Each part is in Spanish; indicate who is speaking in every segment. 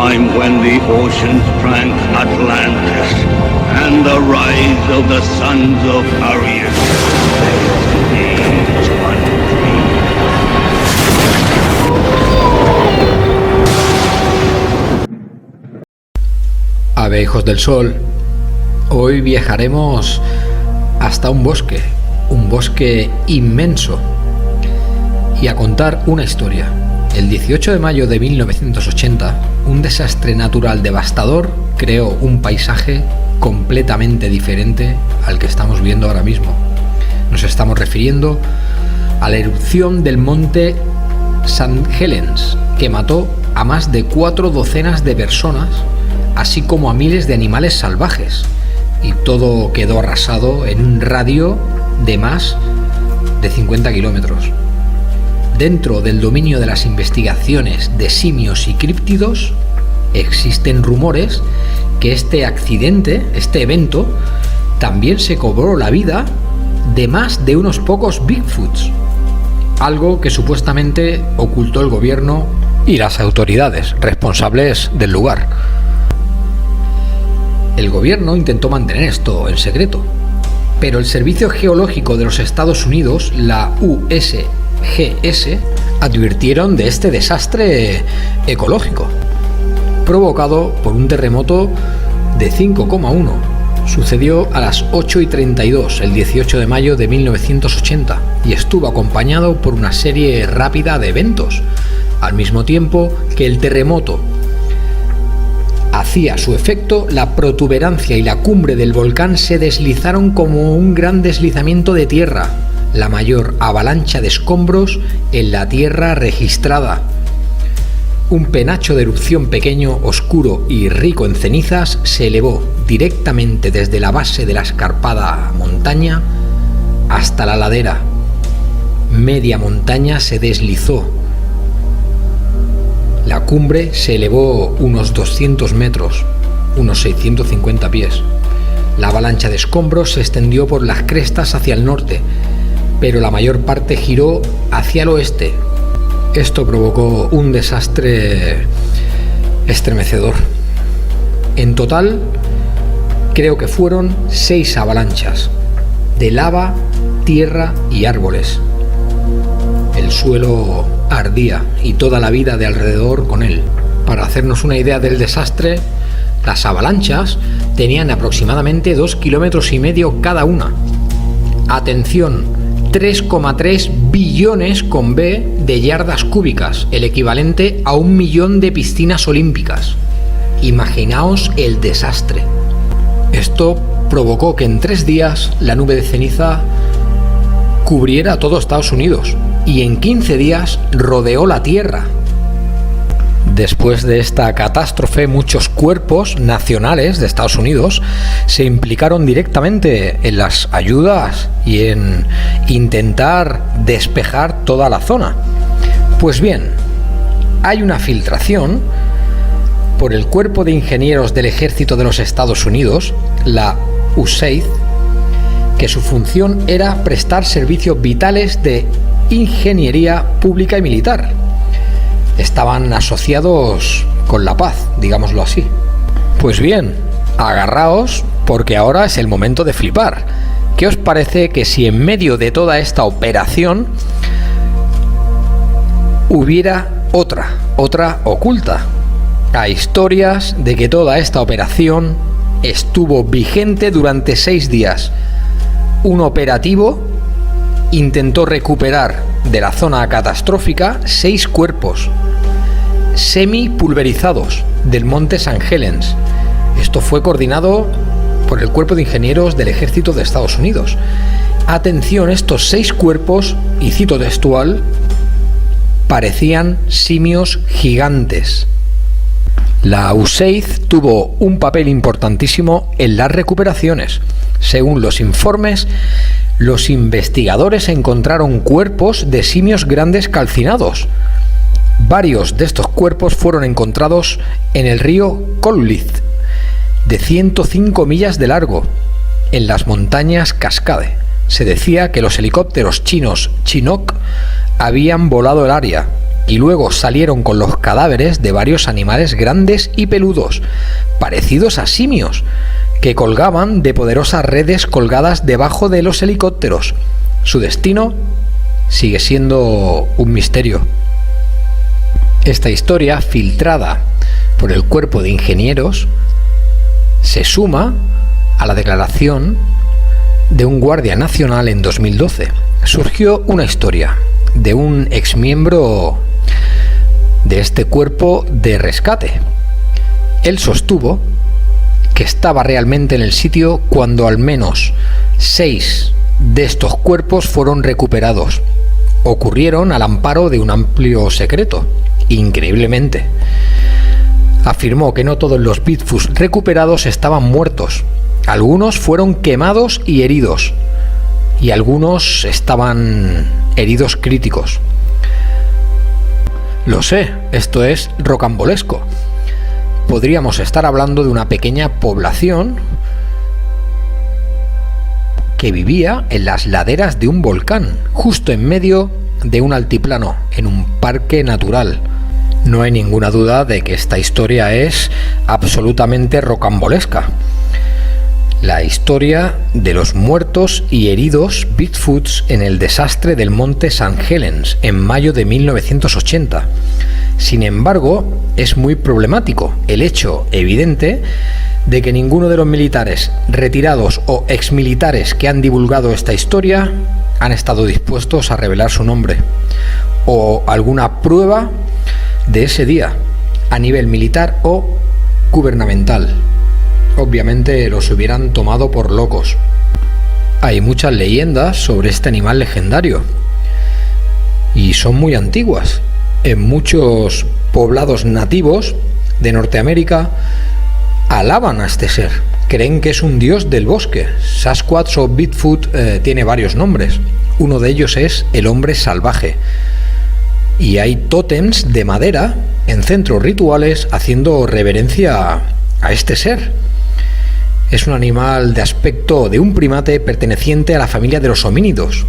Speaker 1: time when the oceans drank Atlantis, and the rise of the sons of Arius. Age undreamed.
Speaker 2: Ave, hijos del sol, hoy viajaremos hasta un bosque inmenso, y a contar una historia. El 18 de mayo de 1980, un desastre natural devastador creó un paisaje completamente diferente al que estamos viendo ahora mismo. Nos estamos refiriendo a la erupción del monte St. Helens, que mató a más de 4 docenas de personas, así como a miles de animales salvajes, y todo quedó arrasado en un radio de más de 50 kilómetros. Dentro del dominio de las investigaciones de simios y críptidos, existen rumores que este evento, también se cobró la vida de más de unos pocos Bigfoots, algo que supuestamente ocultó el gobierno y las autoridades responsables del lugar. El gobierno intentó mantener esto en secreto, pero el Servicio Geológico de los Estados Unidos, la USGS, advirtieron de este desastre ecológico, provocado por un terremoto de 5,1. Sucedió a las 8:32 el 18 de mayo de 1980 y estuvo acompañado por una serie rápida de eventos, al mismo tiempo que el terremoto hacía su efecto. La protuberancia y la cumbre del volcán se deslizaron como un gran deslizamiento de tierra, la mayor avalancha de escombros en la tierra registrada. Un penacho de erupción pequeño, oscuro y rico en cenizas se elevó directamente desde la base de la escarpada montaña hasta la ladera. Media montaña se deslizó. La cumbre se elevó unos 200 metros, unos 650 pies. La avalancha de escombros se extendió por las crestas hacia el norte, pero la mayor parte giró hacia el oeste. Esto provocó un desastre estremecedor. En total, creo que fueron 6 avalanchas de lava, tierra y árboles. El suelo ardía y toda la vida de alrededor con él. Para hacernos una idea del desastre, las avalanchas tenían aproximadamente 2,5 kilómetros cada una. Atención, 3,3 billones con B de yardas cúbicas, el equivalente a 1 millón de piscinas olímpicas. Imaginaos el desastre. Esto provocó que en 3 días la nube de ceniza cubriera a todo Estados Unidos y en 15 días rodeó la Tierra. Después de esta catástrofe, muchos cuerpos nacionales de Estados Unidos se implicaron directamente en las ayudas y en intentar despejar toda la zona. Pues bien, hay una filtración por el Cuerpo de Ingenieros del Ejército de los Estados Unidos, la USAID, que su función era prestar servicios vitales de ingeniería pública y militar. Estaban asociados con la paz, digámoslo así. Pues bien, agarraos porque ahora es el momento de flipar. ¿Qué os parece que si en medio de toda esta operación hubiera otra oculta? Hay historias de que toda esta operación estuvo vigente durante 6 días. Un operativo intentó recuperar de la zona catastrófica 6 cuerpos semi-pulverizados del monte St. Helens. Esto fue coordinado por el Cuerpo de Ingenieros del Ejército de Estados Unidos. Atención, estos 6 cuerpos, y cito textual, parecían simios gigantes. La USAID tuvo un papel importantísimo en las recuperaciones. Según los informes, los investigadores encontraron cuerpos de simios grandes calcinados. Varios de estos cuerpos fueron encontrados en el río Colwith, de 105 millas de largo, en las montañas Cascade. Se decía que los helicópteros chinos Chinook habían volado el área y luego salieron con los cadáveres de varios animales grandes y peludos, parecidos a simios, que colgaban de poderosas redes colgadas debajo de los helicópteros. Su destino sigue siendo un misterio. Esta historia, filtrada por el cuerpo de ingenieros, se suma a la declaración de un guardia nacional en 2012. Surgió una historia de un exmiembro de este cuerpo de rescate. Él sostuvo que estaba realmente en el sitio cuando al menos 6 de estos cuerpos fueron recuperados. Ocurrieron al amparo de un amplio secreto. Increíblemente, afirmó que no todos los Bigfoots recuperados estaban muertos. Algunos fueron quemados y heridos, y algunos estaban heridos críticos. Lo sé, esto es rocambolesco. Podríamos estar hablando de una pequeña población que vivía en las laderas de un volcán, justo en medio de un altiplano, en un parque natural. No hay ninguna duda de que esta historia es absolutamente rocambolesca. La historia de los muertos y heridos Bigfoots en el desastre del monte St. Helens en mayo de 1980. Sin embargo, es muy problemático el hecho evidente de que ninguno de los militares retirados o exmilitares que han divulgado esta historia han estado dispuestos a revelar su nombre o alguna prueba de ese día a nivel militar o gubernamental. Obviamente los hubieran tomado por locos. Hay muchas leyendas sobre este animal legendario y son muy antiguas. En muchos poblados nativos de Norteamérica alaban a este ser. Creen que es un dios del bosque. Sasquatch o Bigfoot tiene varios nombres. Uno de ellos es el hombre salvaje. Y hay tótems de madera en centros rituales haciendo reverencia a este ser. Es un animal de aspecto de un primate perteneciente a la familia de los homínidos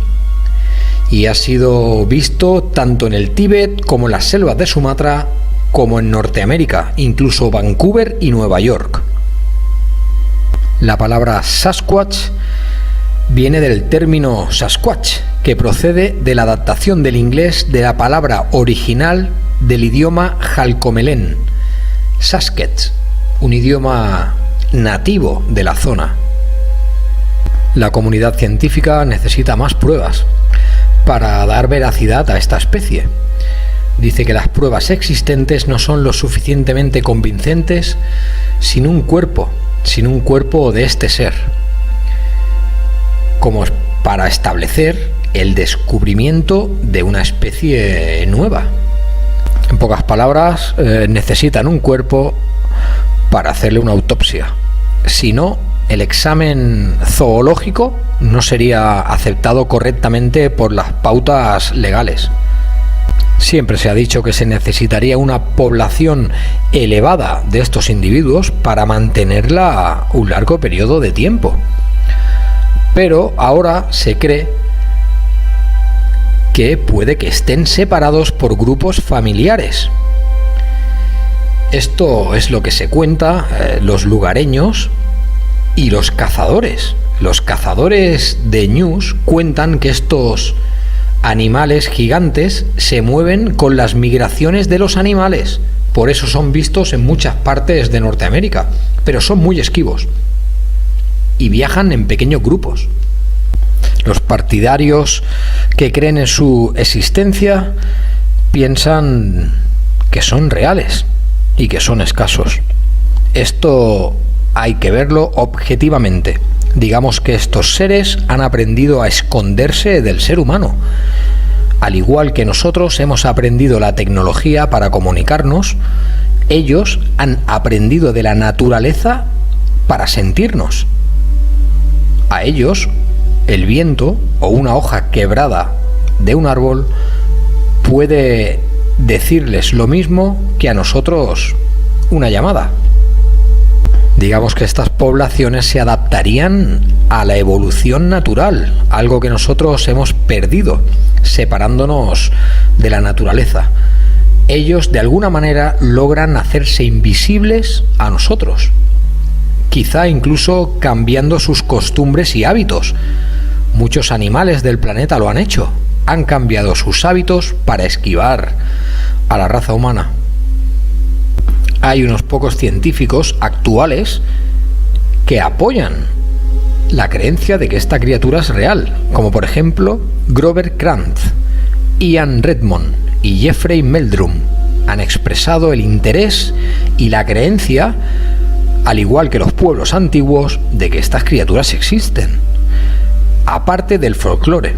Speaker 2: y ha sido visto tanto en el Tíbet como en las selvas de Sumatra como en Norteamérica, incluso Vancouver y Nueva York. La palabra Sasquatch viene del término Sasquatch, que procede de la adaptación del inglés de la palabra original del idioma jalcomelén, Sasketch, un idioma nativo de la zona. La comunidad científica necesita más pruebas para dar veracidad a esta especie. Dice que las pruebas existentes no son lo suficientemente convincentes sin un cuerpo de este ser, como para establecer el descubrimiento de una especie nueva. En pocas palabras, necesitan un cuerpo para hacerle una autopsia. Si no, el examen zoológico no sería aceptado correctamente por las pautas legales. Siempre se ha dicho que se necesitaría una población elevada de estos individuos para mantenerla un largo periodo de tiempo. Pero ahora se cree que puede que estén separados por grupos familiares. Esto es lo que se cuenta los lugareños y los cazadores. Los cazadores de ñus cuentan que estos animales gigantes se mueven con las migraciones de los animales. Por eso son vistos en muchas partes de Norteamérica, pero son muy esquivos y viajan en pequeños grupos. Los partidarios que creen en su existencia piensan que son reales y que son escasos. Esto hay que verlo objetivamente. Digamos que estos seres han aprendido a esconderse del ser humano. Al igual que nosotros hemos aprendido la tecnología para comunicarnos, ellos han aprendido de la naturaleza para sentirnos. A ellos, el viento o una hoja quebrada de un árbol puede decirles lo mismo que a nosotros una llamada. Digamos que estas poblaciones se adaptarían a la evolución natural, algo que nosotros hemos perdido, separándonos de la naturaleza. ellos de alguna manera logran hacerse invisibles a nosotros, quizá incluso cambiando sus costumbres y hábitos. Muchos animales del planeta lo han hecho, han cambiado sus hábitos para esquivar a la raza humana. Hay unos pocos científicos actuales que apoyan la creencia de que esta criatura es real, como por ejemplo Grover Krantz, Ian Redmond y Jeffrey Meldrum. Han expresado el interés y la creencia, al igual que los pueblos antiguos, de que estas criaturas existen, aparte del folclore.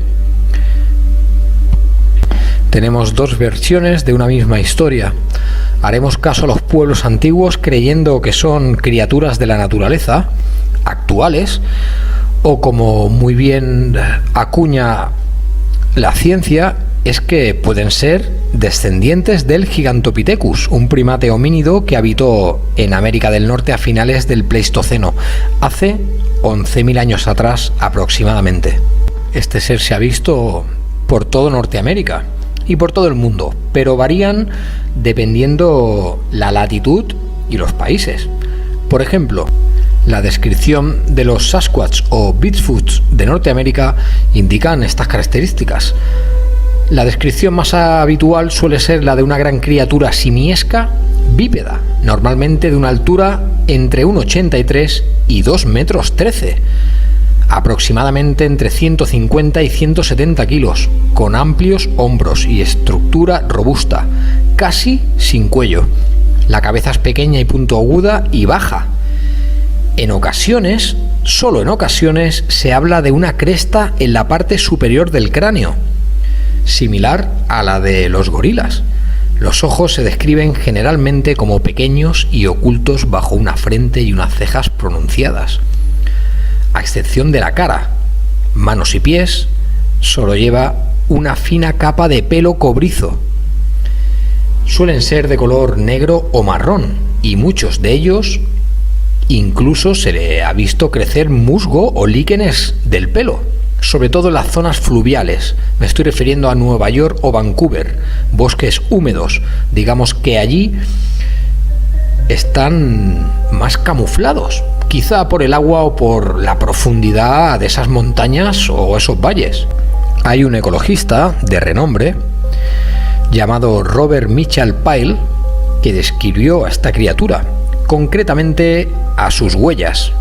Speaker 2: Tenemos dos versiones de una misma historia. Haremos caso a los pueblos antiguos creyendo que son criaturas de la naturaleza, actuales, o como muy bien acuña la ciencia, es que pueden ser descendientes del Gigantopithecus, un primate homínido que habitó en América del Norte a finales del Pleistoceno, hace 11.000 años atrás aproximadamente. Este ser se ha visto por todo Norteamérica y por todo el mundo, pero varían dependiendo la latitud y los países. Por ejemplo, la descripción de los Sasquatch o Bigfoots de Norteamérica indican estas características. La descripción más habitual suele ser la de una gran criatura simiesca bípeda, normalmente de una altura entre 1,83 y 2,13 metros, aproximadamente entre 150 y 170 kilos, con amplios hombros y estructura robusta, casi sin cuello. La cabeza es pequeña y puntiaguda y baja. En ocasiones, solo en ocasiones, se habla de una cresta en la parte superior del cráneo, similar a la de los gorilas. Los ojos se describen generalmente como pequeños y ocultos bajo una frente y unas cejas pronunciadas. A excepción de la cara, manos y pies, solo lleva una fina capa de pelo cobrizo. Suelen ser de color negro o marrón, y muchos de ellos incluso se le ha visto crecer musgo o líquenes del pelo, sobre todo en las zonas fluviales. Me estoy refiriendo a Nueva York o Vancouver, bosques húmedos. Digamos que allí están más camuflados, quizá por el agua o por la profundidad de esas montañas o esos valles. Hay un ecologista de renombre llamado Robert Mitchell Pyle que describió a esta criatura, concretamente a sus huellas.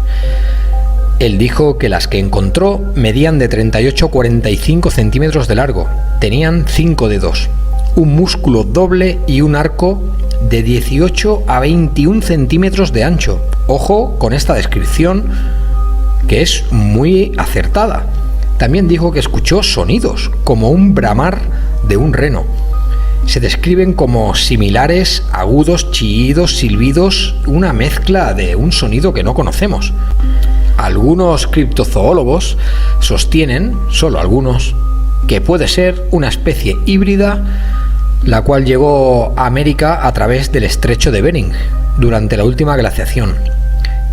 Speaker 2: Él dijo que las que encontró medían de 38 a 45 centímetros de largo, tenían 5 dedos, un músculo doble y un arco de 18 a 21 centímetros de ancho. Ojo con esta descripción, que es muy acertada. También dijo que escuchó sonidos, como un bramar de un reno. Se describen como similares, agudos, chillidos, silbidos, una mezcla de un sonido que no conocemos. Algunos criptozoólogos sostienen, solo algunos, que puede ser una especie híbrida, la cual llegó a América a través del estrecho de Bering durante la última glaciación,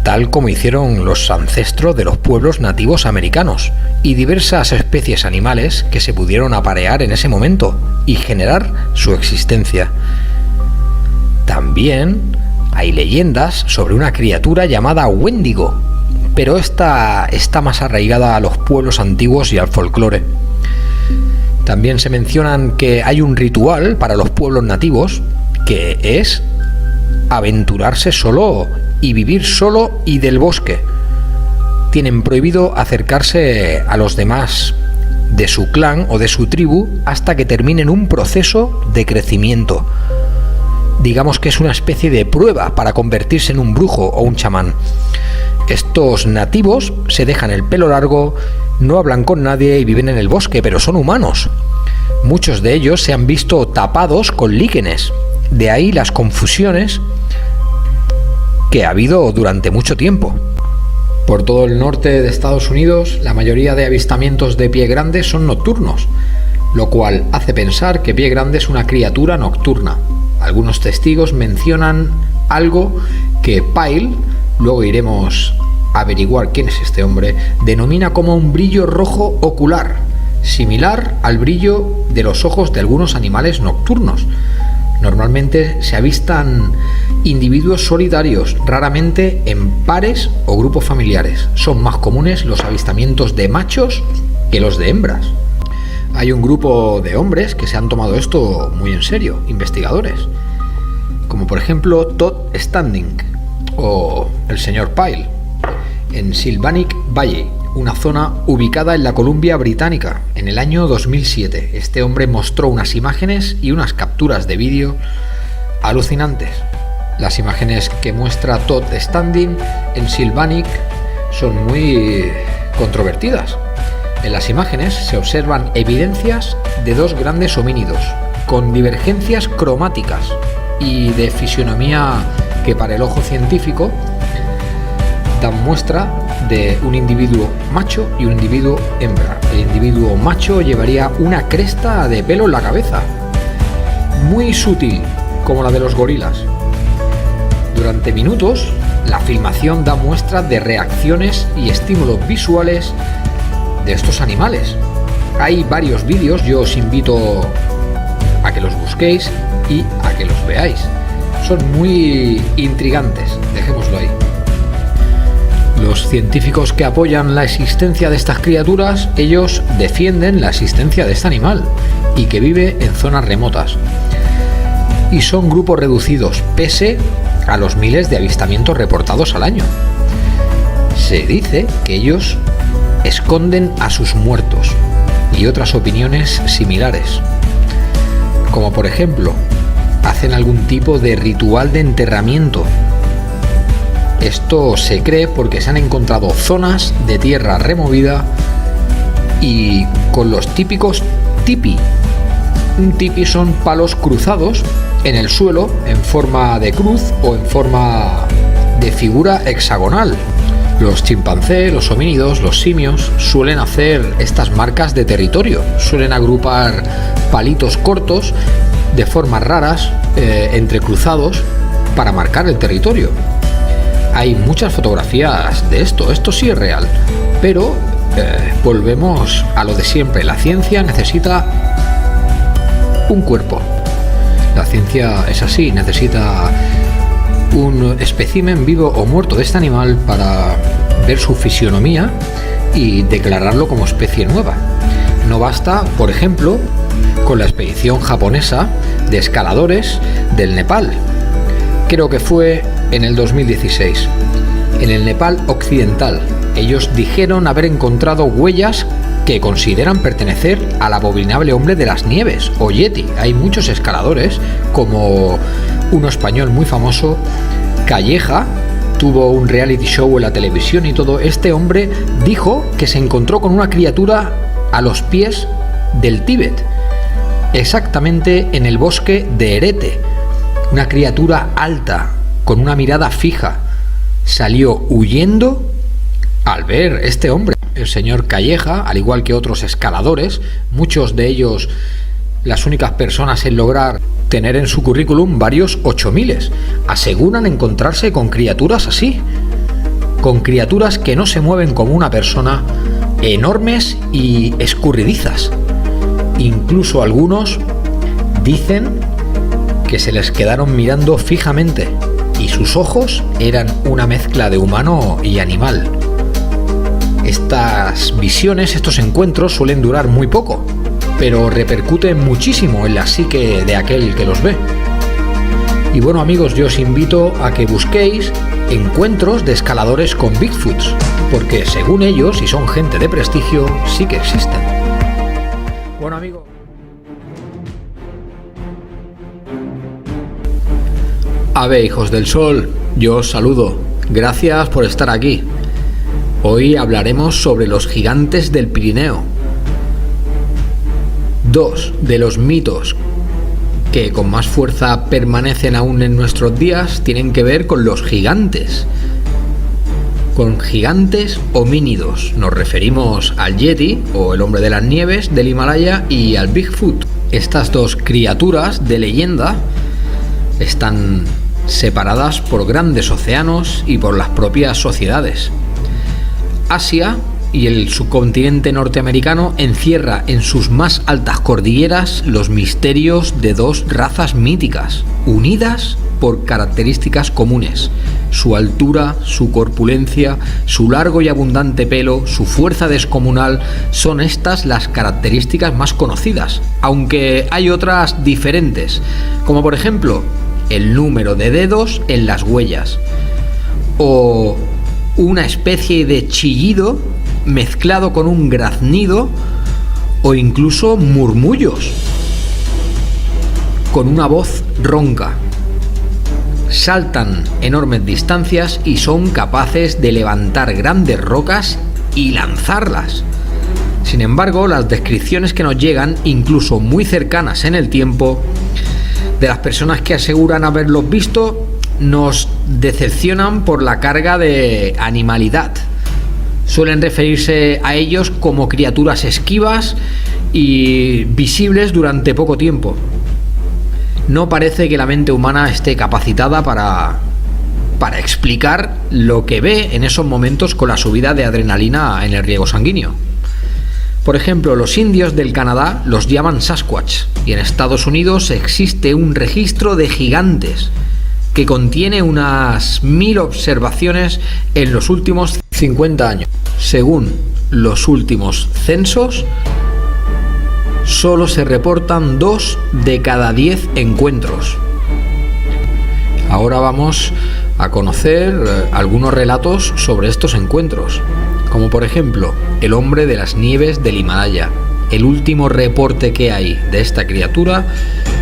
Speaker 2: tal como hicieron los ancestros de los pueblos nativos americanos y diversas especies animales que se pudieron aparear en ese momento y generar su existencia. También hay leyendas sobre una criatura llamada Wendigo, pero esta está más arraigada a los pueblos antiguos y al folclore. También se mencionan que hay un ritual para los pueblos nativos que es aventurarse solo y vivir solo y del bosque. Tienen prohibido acercarse a los demás de su clan o de su tribu hasta que terminen un proceso de crecimiento. Digamos que es una especie de prueba para convertirse en un brujo o un chamán. Estos nativos se dejan el pelo largo, no hablan con nadie y viven en el bosque, pero son humanos. Muchos de ellos se han visto tapados con líquenes. De ahí las confusiones que ha habido durante mucho tiempo. Por todo el norte de Estados Unidos, la mayoría de avistamientos de pie grande son nocturnos, lo cual hace pensar que pie grande es una criatura nocturna. Algunos testigos mencionan algo que Pyle, luego iremos a averiguar quién es este hombre, denomina como un brillo rojo ocular, similar al brillo de los ojos de algunos animales nocturnos. Normalmente se avistan individuos solitarios, raramente en pares o grupos familiares. Son más comunes los avistamientos de machos que los de hembras. Hay un grupo de hombres que se han tomado esto muy en serio, investigadores, como por ejemplo Todd Standing o el señor Pyle, en Sylvanic Valley, una zona ubicada en la Columbia Británica, en el año 2007. Este hombre mostró unas imágenes y unas capturas de vídeo alucinantes. Las imágenes que muestra Todd Standing en Sylvanic son muy controvertidas. En las imágenes se observan evidencias de dos grandes homínidos, con divergencias cromáticas y de fisionomía que para el ojo científico dan muestra de un individuo macho y un individuo hembra. El individuo macho llevaría una cresta de pelo en la cabeza, muy sutil, como la de los gorilas. Durante minutos, la filmación da muestra de reacciones y estímulos visuales de estos animales. Hay varios vídeos, yo os invito a que los busquéis y a que los veáis. Son muy intrigantes, dejémoslo ahí. Los científicos que apoyan la existencia de estas criaturas, ellos defienden la existencia de este animal y que vive en zonas remotas. Y son grupos reducidos, pese a los miles de avistamientos reportados al año. Se dice que ellos esconden a sus muertos y otras opiniones similares, como por ejemplo, hacen algún tipo de ritual de enterramiento. Esto se cree porque se han encontrado zonas de tierra removida y con los típicos tipi. Un tipi son palos cruzados en el suelo en forma de cruz o en forma de figura hexagonal. Los chimpancés, los homínidos, los simios suelen hacer estas marcas de territorio. Suelen agrupar palitos cortos de formas raras, entrecruzados, para marcar el territorio. Hay muchas fotografías de esto sí es real, pero volvemos a lo de siempre. La ciencia necesita un cuerpo. La ciencia es así, necesita un espécimen vivo o muerto de este animal para ver su fisionomía y declararlo como especie nueva. No basta, por ejemplo, con la expedición japonesa de escaladores del Nepal. Creo que fue en el 2016, en el Nepal occidental. Ellos dijeron haber encontrado huellas que consideran pertenecer al abominable hombre de las nieves, o Yeti. Hay muchos escaladores, como uno español muy famoso, Calleja, tuvo un reality show en la televisión y todo. Este hombre dijo que se encontró con una criatura a los pies del Tíbet, exactamente en el bosque de Herete. Una criatura alta, con una mirada fija. Salió huyendo al ver este hombre. El señor Calleja, al igual que otros escaladores, muchos de ellos las únicas personas en lograr tener en su currículum varios 8000, aseguran encontrarse con criaturas así, con criaturas que no se mueven como una persona, enormes y escurridizas. Incluso algunos dicen que se les quedaron mirando fijamente y sus ojos eran una mezcla de humano y animal. Estas visiones, estos encuentros suelen durar muy poco, pero repercuten muchísimo en la psique de aquel que los ve. Y bueno, amigos, yo os invito a que busquéis encuentros de escaladores con Bigfoots, porque según ellos, y son gente de prestigio, sí que existen. Bueno, amigos, Ave, hijos del sol, yo os saludo. Gracias por estar aquí. Hoy hablaremos sobre los gigantes del Pirineo. Dos de los mitos que con más fuerza permanecen aún en nuestros días tienen que ver con los gigantes. Con gigantes homínidos. Nos referimos al Yeti, o el hombre de las nieves del Himalaya, y al Bigfoot. Estas dos criaturas de leyenda están separadas por grandes océanos y por las propias sociedades. Asia y el subcontinente norteamericano encierra en sus más altas cordilleras los misterios de dos razas míticas, unidas por características comunes: su altura, su corpulencia, su largo y abundante pelo, su fuerza descomunal. Son estas las características más conocidas, aunque hay otras diferentes, como por ejemplo el número de dedos en las huellas, o una especie de chillido mezclado con un graznido, o incluso murmullos con una voz ronca. Saltan enormes distancias y son capaces de levantar grandes rocas y lanzarlas. Sin embargo, las descripciones que nos llegan, incluso muy cercanas en el tiempo, de las personas que aseguran haberlos visto, nos decepcionan por la carga de animalidad. Suelen referirse a ellos como criaturas esquivas y visibles durante poco tiempo. No parece que la mente humana esté capacitada para explicar lo que ve en esos momentos con la subida de adrenalina en el riego sanguíneo. Por ejemplo, los indios del Canadá los llaman Sasquatch, y en Estados Unidos existe un registro de gigantes que contiene unas 1000 observaciones en los últimos 50 años. Según los últimos censos, solo se reportan 2 de cada 10 encuentros. Ahora vamos a conocer algunos relatos sobre estos encuentros, como por ejemplo el hombre de las nieves del Himalaya. El último reporte que hay de esta criatura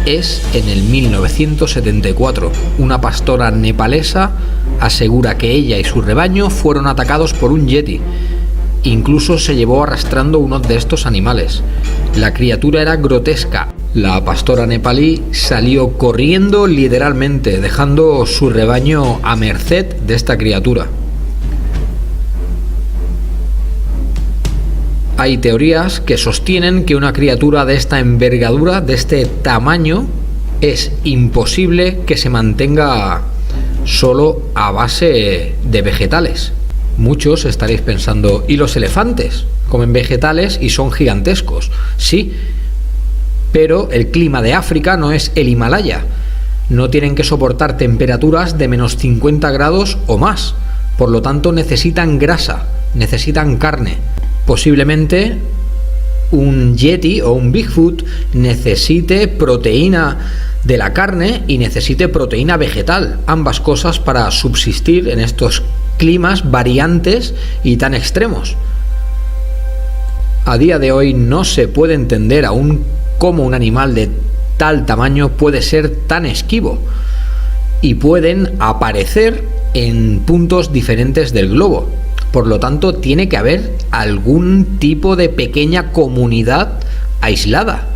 Speaker 2: es en el 1974. Una pastora nepalesa asegura que ella y su rebaño fueron atacados por un yeti. Incluso se llevó arrastrando uno de estos animales. La criatura era grotesca. La pastora nepalí salió corriendo literalmente, dejando su rebaño a merced de esta criatura. Hay teorías que sostienen que una criatura de esta envergadura, de este tamaño, es imposible que se mantenga solo a base de vegetales. Muchos estaréis pensando, ¿y los elefantes? Comen vegetales y son gigantescos. Sí, pero el clima de África no es el Himalaya. No tienen que soportar temperaturas de menos 50 grados o más. Por lo tanto, necesitan grasa, necesitan carne. Posiblemente un yeti o un Bigfoot necesite proteína de la carne y necesite proteína vegetal, ambas cosas para subsistir en estos climas variantes y tan extremos. A día de hoy no se puede entender aún cómo un animal de tal tamaño puede ser tan esquivo, y pueden aparecer en puntos diferentes del globo. Por lo tanto, tiene que haber algún tipo de pequeña comunidad aislada.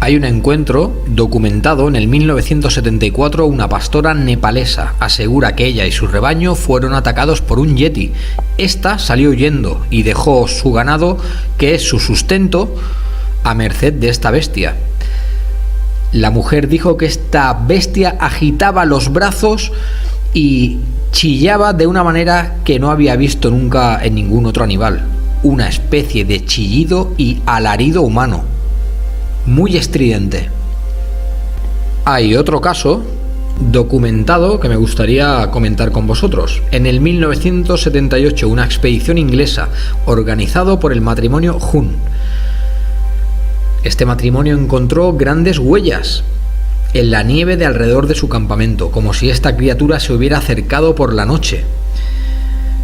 Speaker 2: Hay un encuentro documentado en el 1974. Una pastora nepalesa asegura que ella y su rebaño fueron atacados por un yeti. Esta salió huyendo y dejó su ganado, que es su sustento, a merced de esta bestia. La mujer dijo que esta bestia agitaba los brazos y chillaba de una manera que no había visto nunca en ningún otro animal. Una especie de chillido y alarido humano, muy estridente. Hay otro caso documentado que me gustaría comentar con vosotros. En el 1978, una expedición inglesa organizado por el matrimonio Huhn. Este matrimonio encontró grandes huellas en la nieve de alrededor de su campamento, como si esta criatura se hubiera acercado por la noche.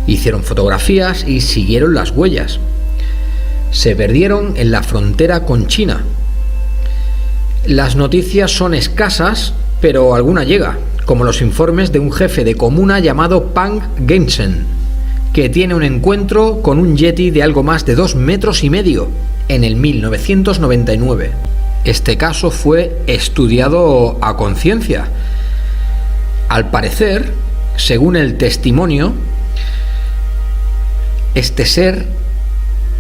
Speaker 2: Hicieron fotografías y siguieron las huellas. Se perdieron en la frontera con China. Las noticias son escasas, pero alguna llega, como los informes de un jefe de comuna llamado Pang Gensen, que tiene un encuentro con un yeti de algo más de 2,5 metros en el 1999. Este caso fue estudiado a conciencia. Al parecer, según el testimonio, este ser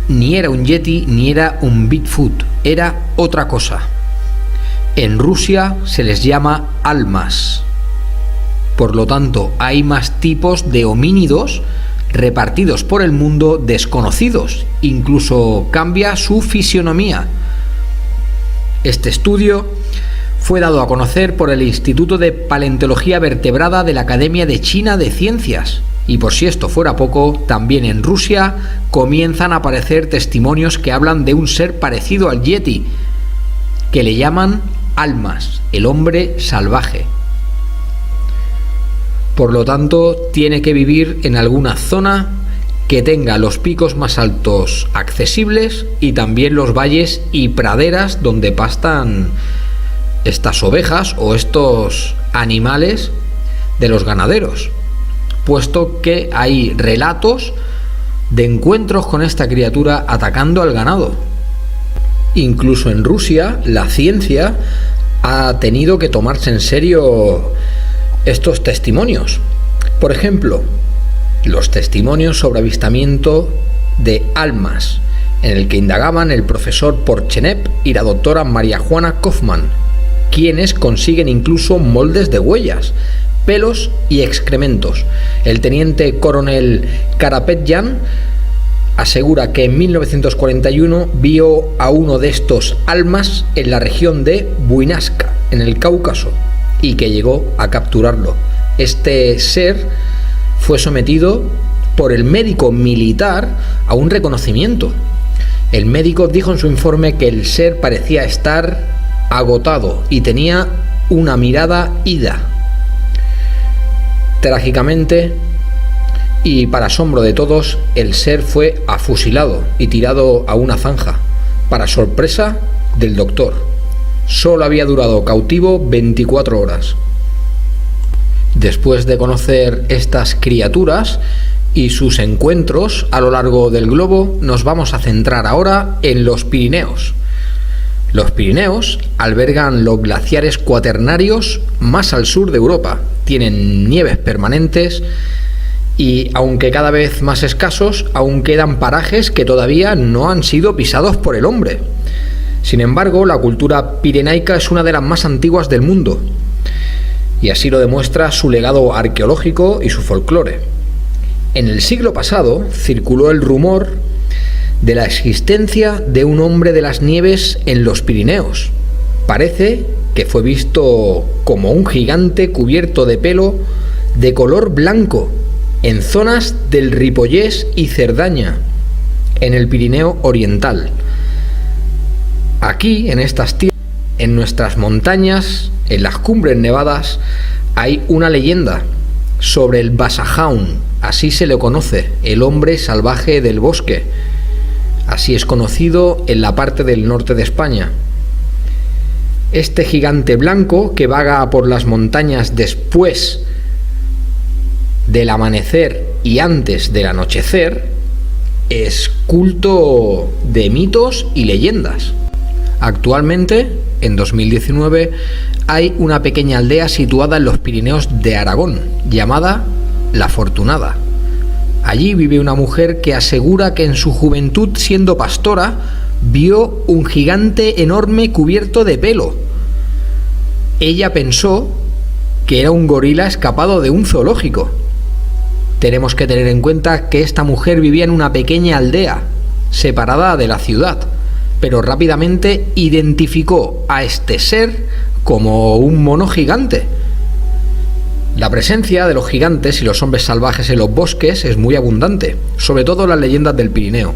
Speaker 2: ni era un yeti ni era un Bigfoot, era otra cosa. En Rusia se les llama almas. Por lo tanto, hay más tipos de homínidos repartidos por el mundo desconocidos, incluso cambia su fisionomía. Este estudio fue dado a conocer por el Instituto de Paleontología Vertebrada de la Academia de China de Ciencias. Y por si esto fuera poco, también en Rusia comienzan a aparecer testimonios que hablan de un ser parecido al Yeti, que le llaman Almas, el hombre salvaje. Por lo tanto, tiene que vivir en alguna zona que tenga los picos más altos accesibles y también los valles y praderas donde pastan estas ovejas o estos animales de los ganaderos, puesto que hay relatos de encuentros con esta criatura atacando al ganado. Incluso en Rusia, la ciencia ha tenido que tomarse en serio estos testimonios. Por ejemplo, los testimonios sobre avistamiento de almas, en el que indagaban el profesor Porchenev y la doctora María Juana Kaufmann, quienes consiguen incluso moldes de huellas, pelos y excrementos. El teniente coronel Karapetyan asegura que en 1941 vio a uno de estos almas en la región de Buinaska, en el Cáucaso, y que llegó a capturarlo. Este ser fue sometido por el médico militar a un reconocimiento. El médico dijo en su informe que el ser parecía estar agotado y tenía una mirada ida. Trágicamente, y para asombro de todos, el ser fue afusilado y tirado a una zanja, para sorpresa del doctor. Solo había durado cautivo 24 horas. Después de conocer estas criaturas y sus encuentros a lo largo del globo, nos vamos a centrar ahora en los Pirineos. Los Pirineos albergan los glaciares cuaternarios más al sur de Europa. Tienen nieves permanentes y, aunque cada vez más escasos, aún quedan parajes que todavía no han sido pisados por el hombre. Sin embargo, la cultura pirenaica es una de las más antiguas del mundo, y así lo demuestra su legado arqueológico y su folclore. En el siglo pasado circuló el rumor de la existencia de un hombre de las nieves en los Pirineos. Parece que fue visto como un gigante cubierto de pelo de color blanco en zonas del Ripollés y Cerdaña, en el Pirineo oriental. Aquí, en estas tierras, en nuestras montañas, en las cumbres nevadas, hay una leyenda sobre el Basajaun, así se le conoce, el hombre salvaje del bosque. Así es conocido en la parte del norte de España. Este gigante blanco que vaga por las montañas después del amanecer y antes del anochecer es culto de mitos y leyendas. Actualmente, en 2019, hay una pequeña aldea situada en los Pirineos de Aragón, llamada La Fortunada. Allí vive una mujer que asegura que en su juventud, siendo pastora, vio un gigante enorme cubierto de pelo. Ella pensó que era un gorila escapado de un zoológico. Tenemos que tener en cuenta que esta mujer vivía en una pequeña aldea, separada de la ciudad, pero rápidamente identificó a este ser como un mono gigante. La presencia de los gigantes y los hombres salvajes en los bosques es muy abundante, sobre todo en las leyendas del Pirineo.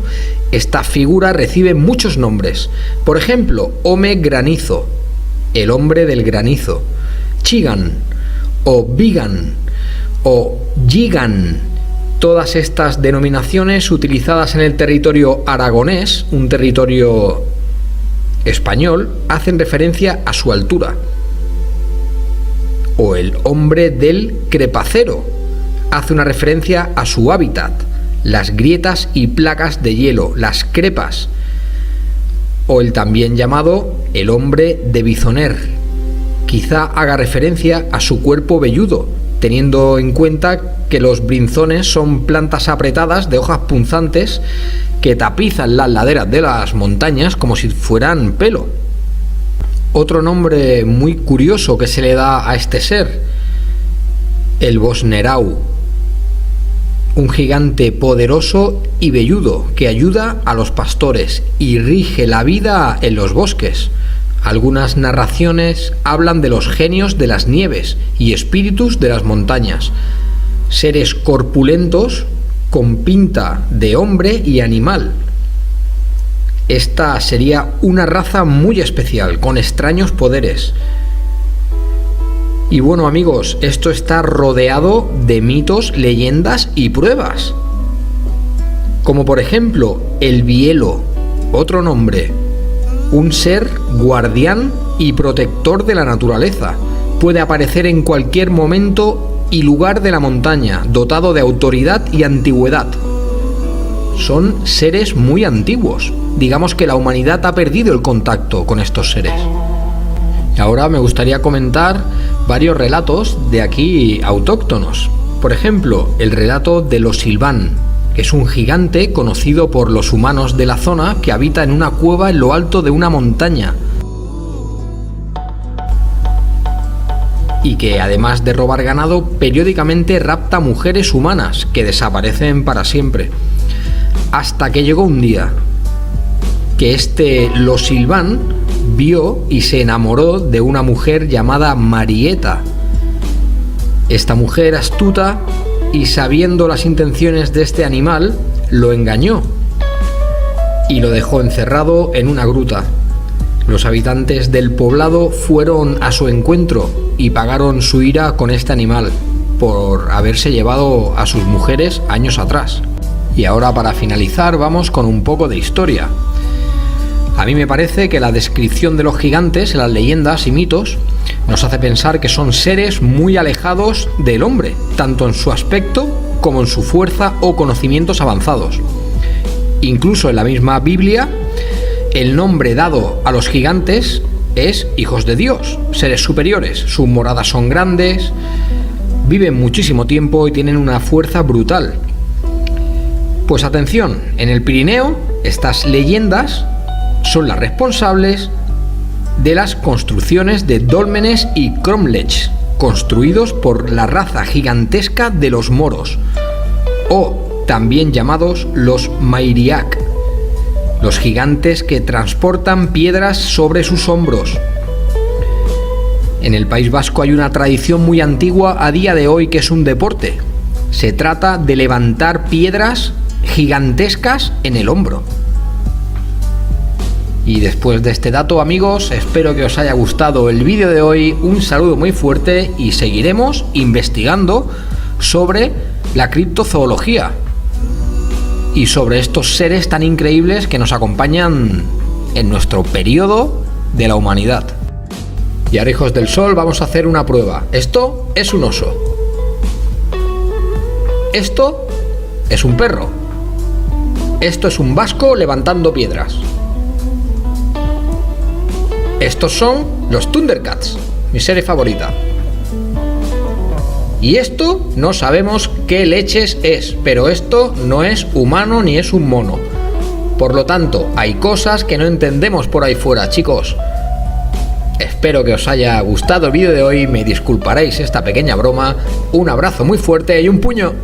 Speaker 2: Esta figura recibe muchos nombres, por ejemplo, Home Granizo, el hombre del granizo, Chigan, o Vigan, o Gigan. Todas estas denominaciones utilizadas en el territorio aragonés, un territorio español, hacen referencia a su altura. O el hombre del crepacero hace una referencia a su hábitat, las grietas y placas de hielo, las crepas. O el también llamado el hombre de Bizoner, quizá haga referencia a su cuerpo velludo, teniendo en cuenta que los brinzones son plantas apretadas de hojas punzantes que tapizan las laderas de las montañas como si fueran pelo. Otro nombre muy curioso que se le da a este ser, el Bosnerau, un gigante poderoso y velludo que ayuda a los pastores y rige la vida en los bosques. Algunas narraciones hablan de los genios de las nieves y espíritus de las montañas, seres corpulentos con pinta de hombre y animal. Esta sería una raza muy especial, con extraños poderes. Y bueno, amigos, esto está rodeado de mitos, leyendas y pruebas. Como por ejemplo, el Bielo, otro nombre, un ser guardián y protector de la naturaleza. Puede aparecer en cualquier momento y lugar de la montaña, dotado de autoridad y antigüedad. Son seres muy antiguos. Digamos que la humanidad ha perdido el contacto con estos seres. Y ahora me gustaría comentar varios relatos de aquí autóctonos. Por ejemplo, el relato de los Silván, que es un gigante conocido por los humanos de la zona que habita en una cueva en lo alto de una montaña y que, además de robar ganado, periódicamente rapta mujeres humanas que desaparecen para siempre. Hasta que llegó un día que los Silván vio y se enamoró de una mujer llamada Marieta. Esta mujer astuta, y sabiendo las intenciones de este animal, lo engañó y lo dejó encerrado en una gruta. Los habitantes del poblado fueron a su encuentro y pagaron su ira con este animal por haberse llevado a sus mujeres años atrás. Y ahora, para finalizar, vamos con un poco de historia. A mí me parece que la descripción de los gigantes en las leyendas y mitos nos hace pensar que son seres muy alejados del hombre, tanto en su aspecto como en su fuerza o conocimientos avanzados. Incluso en la misma Biblia, el nombre dado a los gigantes es hijos de Dios, seres superiores. Sus moradas son grandes, viven muchísimo tiempo y tienen una fuerza brutal. Pues atención, en el Pirineo estas leyendas son las responsables de las construcciones de dólmenes y cromlechs, construidos por la raza gigantesca de los moros, o también llamados los Mairiac, los gigantes que transportan piedras sobre sus hombros. En el País Vasco hay una tradición muy antigua a día de hoy que es un deporte. Se trata de levantar piedras gigantescas en el hombro. Y después de este dato, amigos, espero que os haya gustado el vídeo de hoy. Un saludo muy fuerte y seguiremos investigando sobre la criptozoología y sobre estos seres tan increíbles que nos acompañan en nuestro periodo de la humanidad. Y ahora, hijos del sol, vamos a hacer una prueba. Esto es un oso. Esto es un perro. Esto es un vasco levantando piedras. Estos son los Thundercats, mi serie favorita. Y esto no sabemos qué leches es, pero esto no es humano ni es un mono. Por lo tanto, hay cosas que no entendemos por ahí fuera, chicos. Espero que os haya gustado el vídeo de hoy, me disculparéis esta pequeña broma. Un abrazo muy fuerte y un puño.